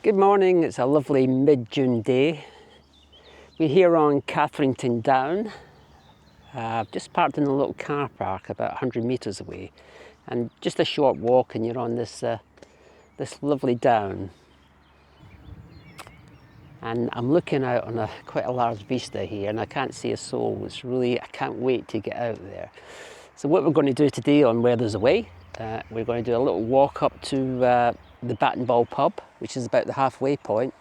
Good morning, it's a lovely mid-June day. We're here on Catherington Down. I've just parked in a little car park about 100 metres away, and just a short walk and you're on this lovely down. And I'm looking out on quite a large vista here and I can't see a soul. I can't wait to get out there. So what we're going to do today on Where There's a Way, we're going to do a little walk up to the Bat and Ball pub, which is about the halfway point.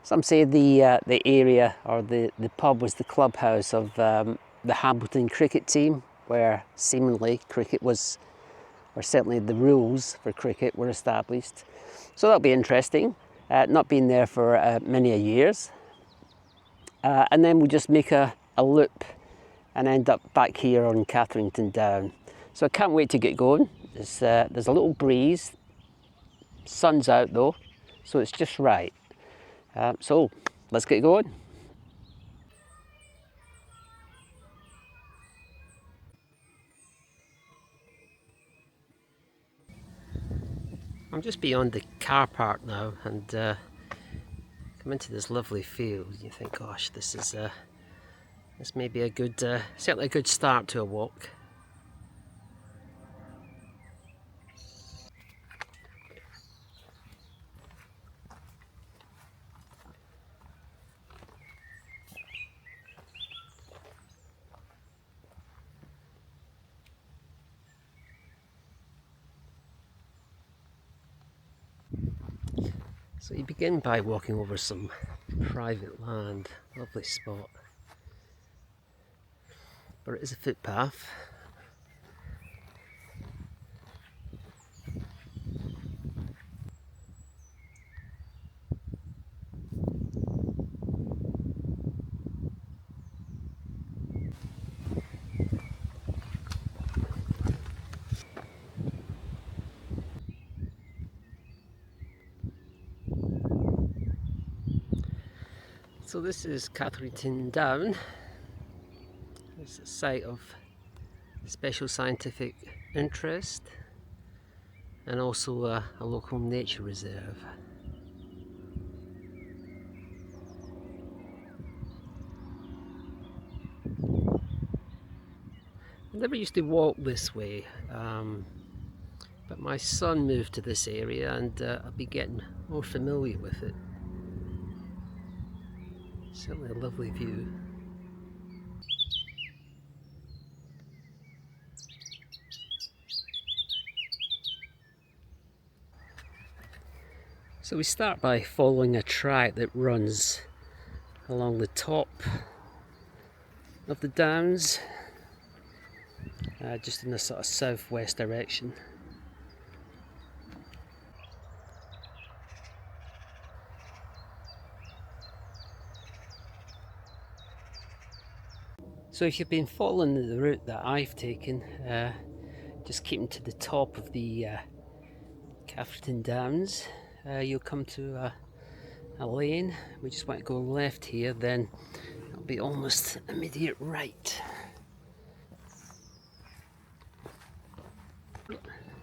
Some say the area or the pub was the clubhouse of the Hamilton cricket team, where seemingly cricket was, or certainly the rules for cricket were established. So that'll be interesting. Not been there for many a years. And then we'll just make a loop and end up back here on Catherington Down. So I can't wait to get going. There's a little breeze. Sun's out though, so it's just right. So let's get going. I'm just beyond the car park now and come into this lovely field. You think, gosh, this may be a good, certainly a good start to a walk. So you begin by walking over some private land, lovely spot, but it is a footpath. So this is Catherington Down. It's a site of special scientific interest and also a local nature reserve. I never used to walk this way, but my son moved to this area and I'll be getting more familiar with it. Certainly a lovely view. So we start by following a track that runs along the top of the downs, just in a sort of southwest direction. So if you've been following the route that I've taken, just keeping to the top of the Catherington Downs, you'll come to a lane. We just want to go left here, then it'll be almost immediate right.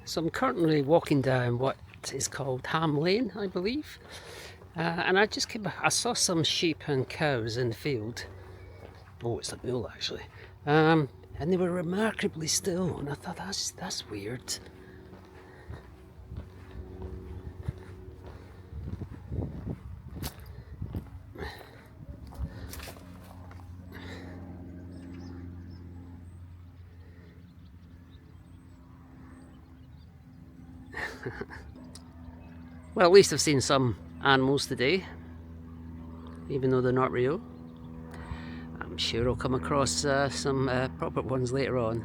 So I'm currently walking down what is called Ham Lane, I believe, and I saw some sheep and cows in the field. Oh, it's a bull actually, and they were remarkably still, and I thought that's weird. Well, at least I've seen some animals today, even though they're not real. I'm sure I'll come across some proper ones later on.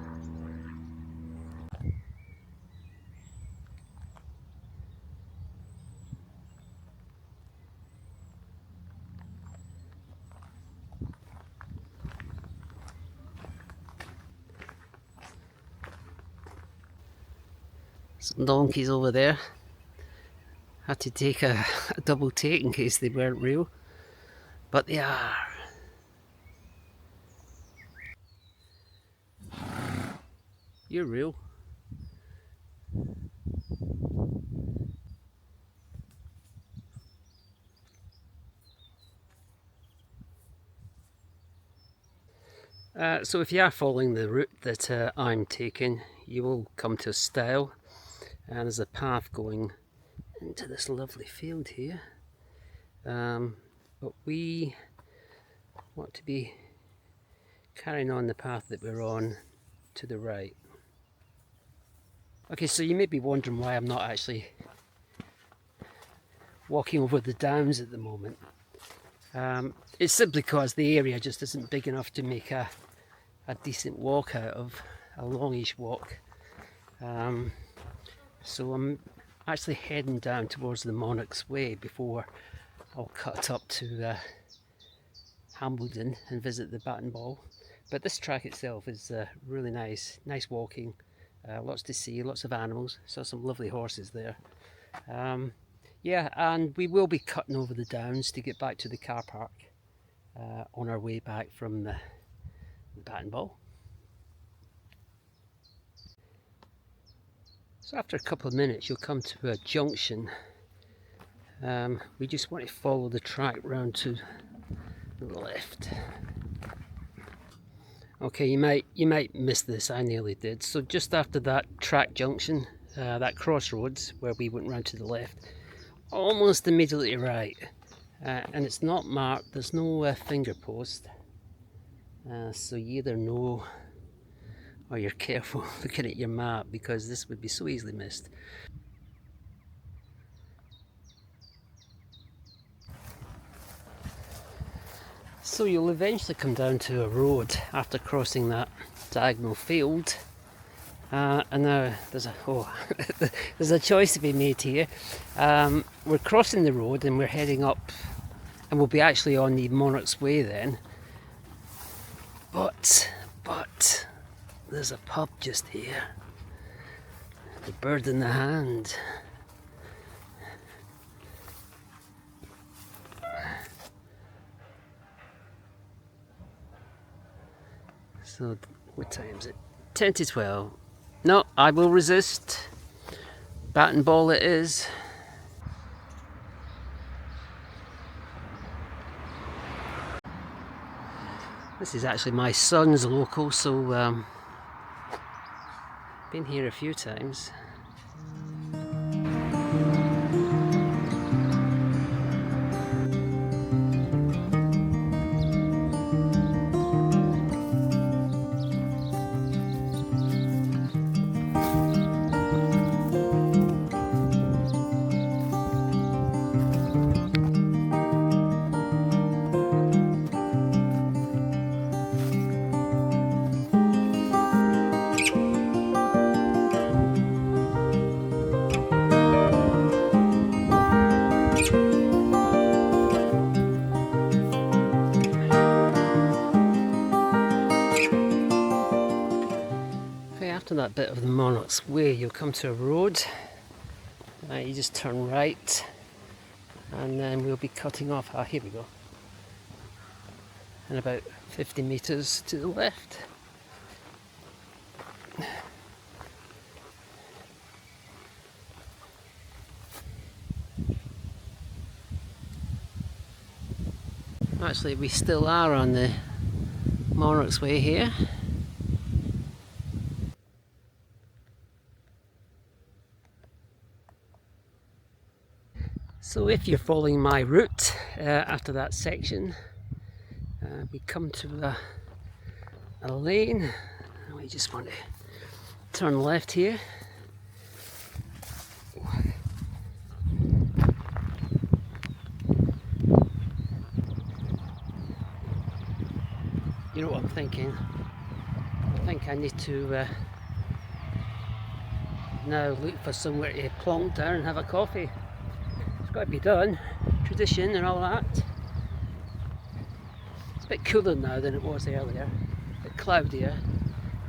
Some donkeys over there. Had to take a double take in case they weren't real, but they are. You're real. So if you are following the route that I'm taking, you will come to a stile, and there's a path going into this lovely field here. But we want to be carrying on the path that we're on to the right. Okay, so you may be wondering why I'm not actually walking over the downs at the moment. It's simply because the area just isn't big enough to make a decent walk out of, a longish walk. So I'm actually heading down towards the Monarchs Way before I'll cut up to Hambledon and visit the Bat and Ball. But this track itself is really nice walking, lots to see, lots of animals, saw some lovely horses there. Yeah, and we will be cutting over the downs to get back to the car park on our way back from the Bat and Ball. So after a couple of minutes you'll come to a junction. We just want to follow the track round to the left. Okay, you might miss this, I nearly did. So just after that track junction, that crossroads where we went round to the left, almost immediately right, and it's not marked, there's no finger post, so you either know or you're careful looking at your map, because this would be so easily missed. So you'll eventually come down to a road after crossing that diagonal field, and now there's there's a choice to be made here. We're crossing the road and we're heading up, and we'll be actually on the Monarchs Way then, but there's a pub just here, the bird in the hand. So what time is it? 10 to 12. No, I will resist. Bat and Ball it is. This is actually my son's local, so been here a few times. After that bit of the Monarchs Way, you'll come to a road. You just turn right, and then we'll be cutting off. Here we go. And about 50 metres to the left. Actually, we still are on the Monarchs Way here. So if you're following my route after that section, we come to a lane, and we just want to turn left here. You know what I'm thinking? I think I need to now look for somewhere to plonk down and have a coffee. Got to be done, tradition and all that. It's a bit cooler now than it was earlier, a bit cloudier,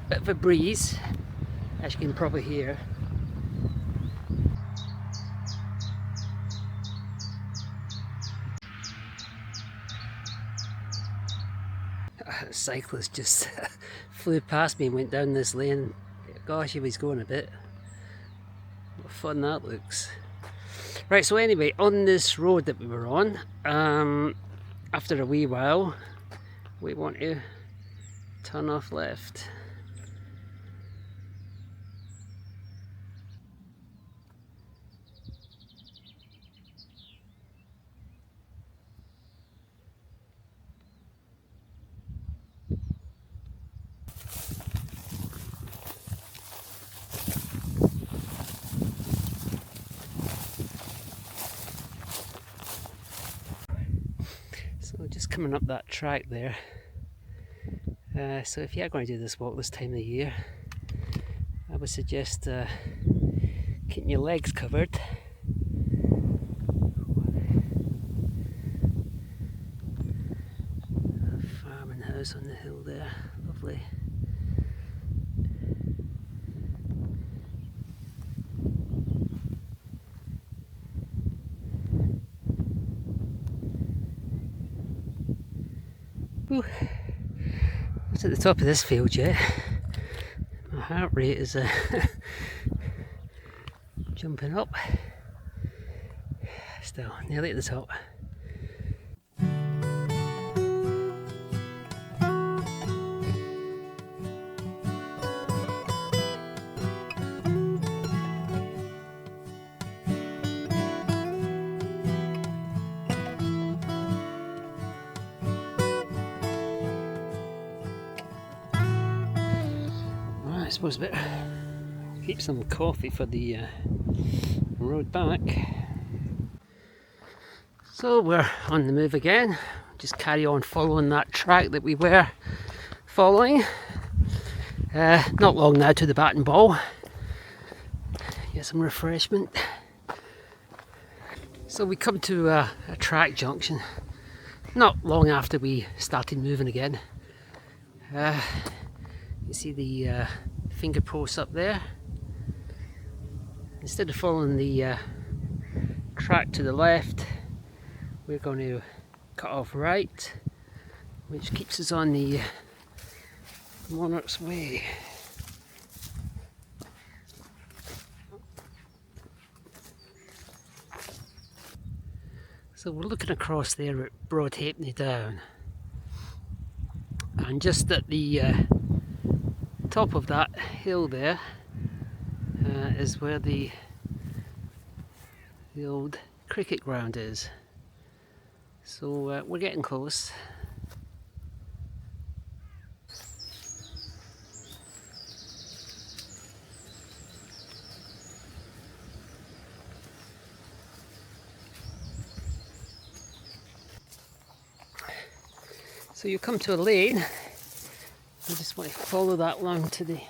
bit of a breeze, as you can probably hear. A cyclist just flew past me and went down this lane. Gosh, he was going a bit. What fun that looks. Right, so anyway, on this road that we were on, after a wee while, we want to turn off left. So just coming up that track there. So if you are going to do this walk this time of the year, I would suggest keeping your legs covered. A farming house on the hill there, lovely. Whew. Not at the top of this field yet. My heart rate is jumping up. Still nearly at the top. I suppose better keep some coffee for the road back. So we're on the move again. Just carry on following that track that we were following. Not long now to the Bat and Ball. Get some refreshment. So we come to a track junction not long after we started moving again. You see the finger posts up there. Instead of following the track to the left, we're going to cut off right, which keeps us on the Monarchs Way. So we're looking across there at Broadhalfpenny Down, and just at the top of that hill there is where the old cricket ground is. So we're getting close. So you come to a lane. You just want to follow that along to the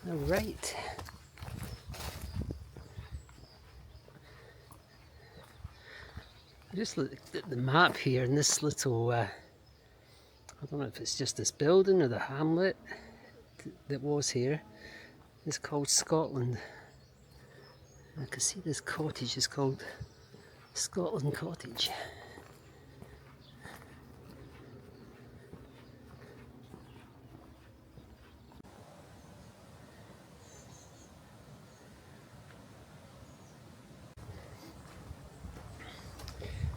right. I just looked at the map here, and this little, I don't know if it's just this building or the hamlet that was here, is called Scotland. I can see this cottage is called Scotland Cottage.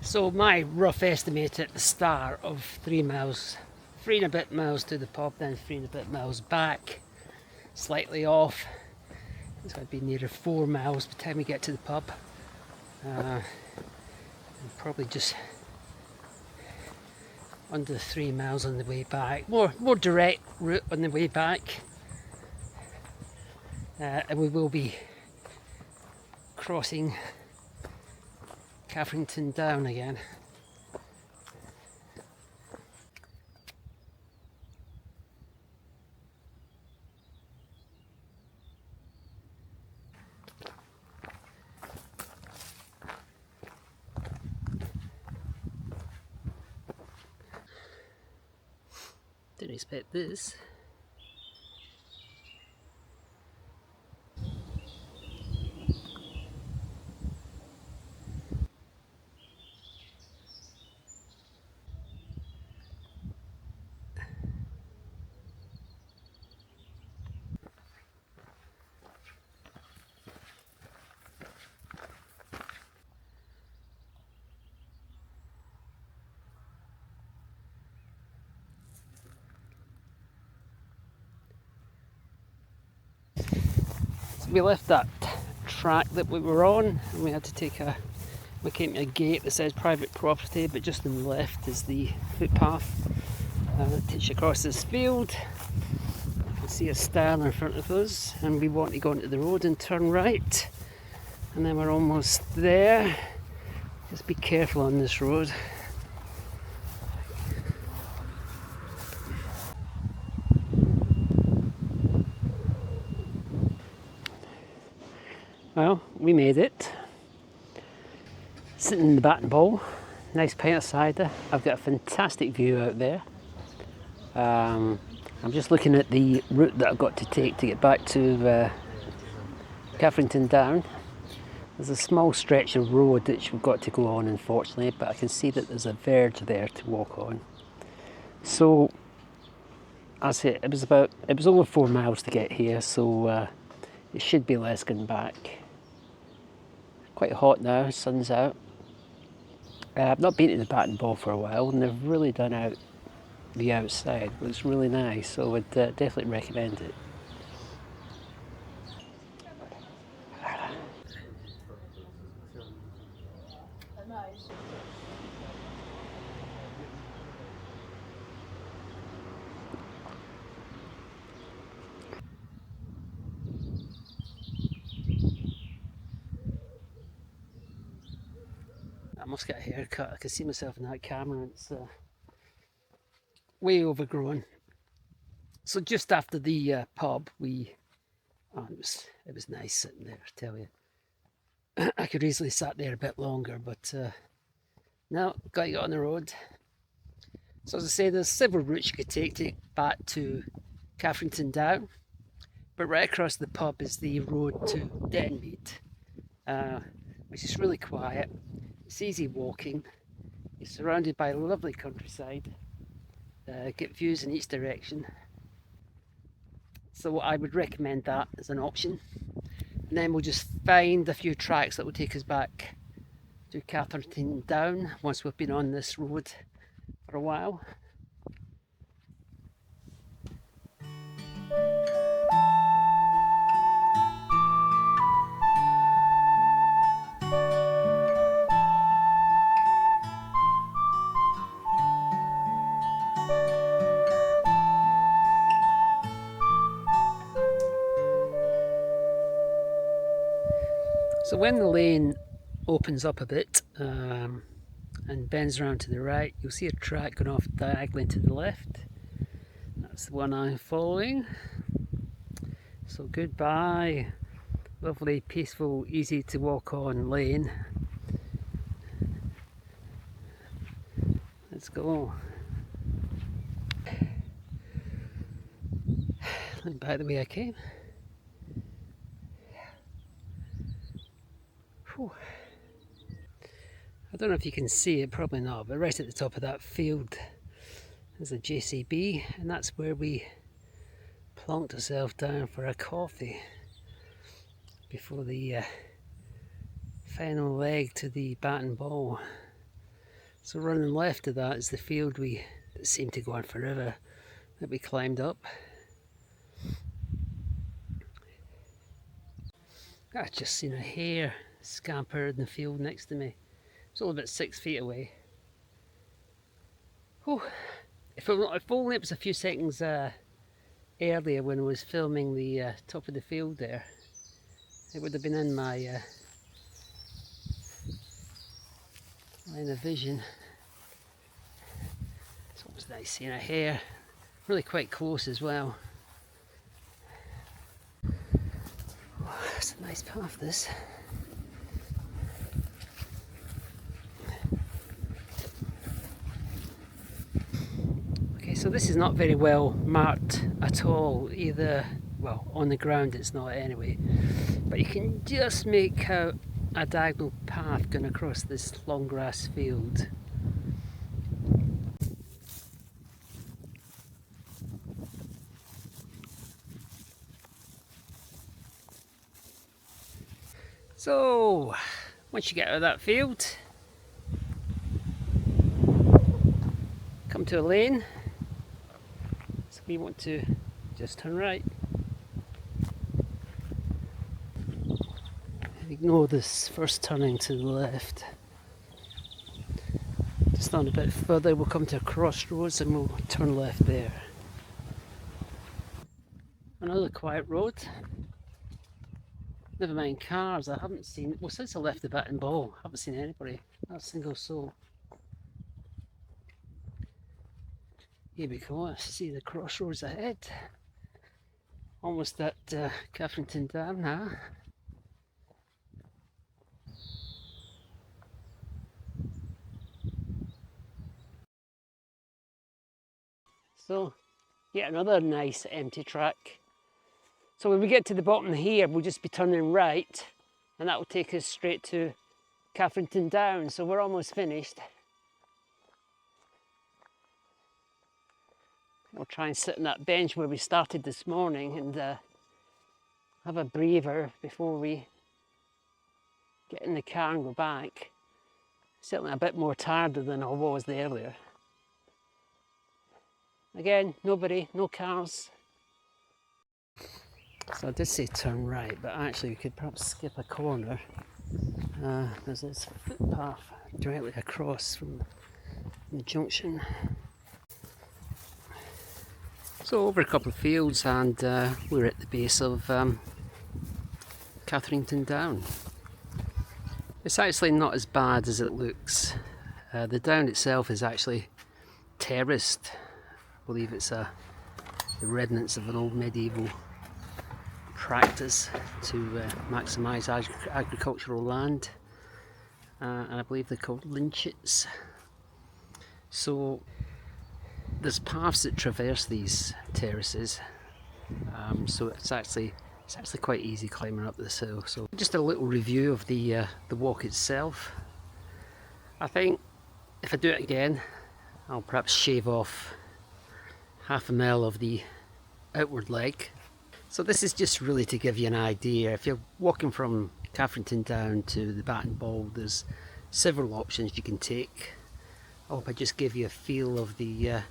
So my rough estimate at the start of 3 miles, 3 and a bit miles to the pub, then 3 and a bit miles back, slightly off. It's going to be nearer 4 miles by the time we get to the pub. And probably just under 3 miles on the way back. More direct route on the way back. And we will be crossing Catherington Down again. Didn't expect this. we left that track that we were on and we had to take we came to a gate that says private property, but just on the left is the footpath that takes you across this field. You can see a stile in front of us and we want to go onto the road and turn right, and then we're almost there. Just be careful on this road. Well, we made it. Sitting in the bat and ball, nice pint of cider. I've got a fantastic view out there. I'm just looking at the route that I've got to take to get back to Catherington Down. There's a small stretch of road that we've got to go on, unfortunately, but I can see that there's a verge there to walk on. So, as I say, it was over 4 miles to get here, so it should be less going back. Quite hot now, sun's out. I've not been to the bat and ball for a while, and they've really done out the outside. It was really nice, so I would definitely recommend it. I must get a haircut. I can see myself in that camera. It's way overgrown. So just after the pub, it was nice sitting there, I tell you. I could easily sat there a bit longer, but no, got to get on the road. So as I say, there's several routes you could take to get back to Catherington Down, but right across the pub is the road to Denmead, which is really quiet. It's easy walking. You're surrounded by a lovely countryside. Get views in each direction. So I would recommend that as an option. And then we'll just find a few tracks that will take us back to Catherington Down once we've been on this road for a while. So when the lane opens up a bit and bends around to the right, you'll see a track going off diagonally to the left. That's the one I'm following. So goodbye, lovely, peaceful, easy to walk on lane. Let's go. Look back the way I came. Whew. I don't know if you can see it, probably not, but right at the top of that field there's a JCB, and that's where we plonked ourselves down for a coffee before the final leg to the bat and ball. So running left of that is the field that seemed to go on forever, that we climbed up. I've just seen a hare scamper in the field next to me. It's only about 6 feet away. Oh, if only it was a few seconds earlier when I was filming the top of the field there, it would have been in my line of vision. It's always nice seeing a hare, really quite close as well. Oh, it's a nice path, this. So this is not very well marked at all, either, well, on the ground it's not anyway, but you can just make out a diagonal path going across this long grass field. So once you get out of that field, come to a lane. We want to just turn right. ignore this first turning to the left. Just on a bit further we'll come to a crossroads and we'll turn left there. Another quiet road. Never mind cars, I haven't seen, well since I left the Bat and Ball, I haven't seen anybody, not a single soul. Here we go, I see the crossroads ahead. Almost at Catherington Down now. So, yet another nice empty track. So when we get to the bottom here, we'll just be turning right, and that will take us straight to Catherington Down. So we're almost finished. We'll try and sit on that bench where we started this morning and have a breather before we get in the car and go back. Certainly a bit more tired than I was earlier. Again, nobody, no cars. So I did say turn right, but actually we could perhaps skip a corner. There's this footpath directly across from the junction. So over a couple of fields and we're at the base of Catherington Down. It's actually not as bad as it looks. The down itself is actually terraced. I believe it's the remnants of an old medieval practice to maximise agricultural land, and I believe they're called lynchets. So there's paths that traverse these terraces, so it's actually quite easy climbing up this hill. So just a little review of the walk itself. I think if I do it again, I'll perhaps shave off half a mile of the outward leg. So this is just really to give you an idea. If you're walking from Catherington Down to the Bat and Ball, there's several options you can take. I hope I just give you a feel of the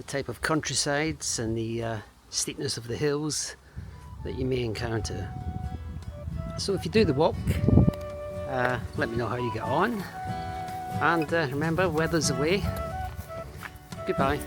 type of countrysides and the steepness of the hills that you may encounter. So if you do the walk, let me know how you get on, and remember, weather's away. Goodbye.